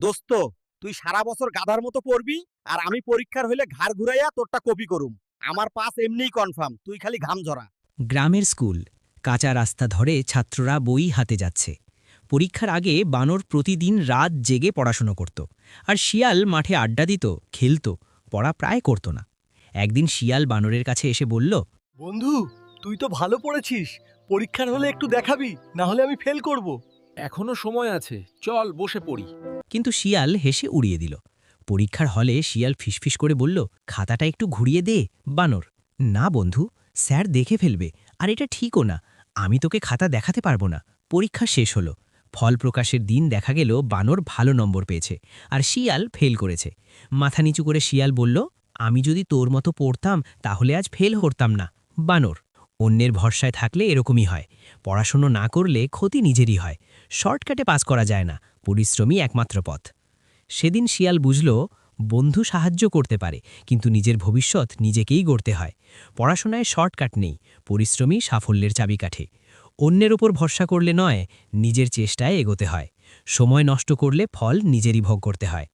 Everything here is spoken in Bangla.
দোস্ত, তুই সারা বছর গাধার মতো পড়বি আর আমি পরীক্ষার হইলে ঘাড় ঘুরাইয়া তোরটা কপি করুম। আমার পাস এমনিই কনফার্ম, তুই খালি ঘাম ঝরা। গ্রামের স্কুল। কাঁচা রাস্তা ধরে ছাত্ররা বই হাতে যাচ্ছে। পরীক্ষার আগে বানর প্রতিদিন রাত জেগে পড়াশুনো করত, আর শিয়াল মাঠে আড্ডা দিত, খেলত, পড়া প্রায় করত না। একদিন শিয়াল বানরের কাছে এসে বলল, বন্ধু, তুই তো ভালো পড়েছিস, পরীক্ষার হলে একটু দেখাবি, না হলে আমি ফেল করব। এখনো সময় আছে, চল বসে পড়ি। কিন্তু শিয়াল হেসে উড়িয়ে দিল। পরীক্ষার হলে শিয়াল ফিসফিস করে বলল, খাতাটা একটু ঘুরিয়ে দে। বানর, না বন্ধু, স্যার দেখে ফেলবে, আর এটা ঠিকও না, আমি তোকে খাতা দেখাতে পারবো না। পরীক্ষা শেষ হলো। ফল প্রকাশের দিন দেখা গেল বানর ভালো নম্বর পেয়েছে, আর শিয়াল ফেল করেছে। মাথা নিচু করে শিয়াল বলল, আমি যদি তোর মতো পড়তাম তাহলে আজ ফেল হতাম না। বানর, অন্যের ভরসায় থাকলে এরকমই হয়। পড়াশুনো না করলে ক্ষতি নিজেরই হয়। শর্টকাটে পাস করা যায় না, পরিশ্রমই একমাত্র পথ। সেদিন শিয়াল বুঝল, বন্ধু সাহায্য করতে পারে, কিন্তু নিজের ভবিষ্যৎ নিজেকেই গড়তে হয়। পড়াশোনায় শর্টকাট নেই, পরিশ্রমই সাফল্যের চাবিকাঠি। অন্যের ওপর ভরসা করলে নয়, নিজের চেষ্টায় এগোতে হয়। সময় নষ্ট করলে ফল নিজেরই ভোগ করতে হয়।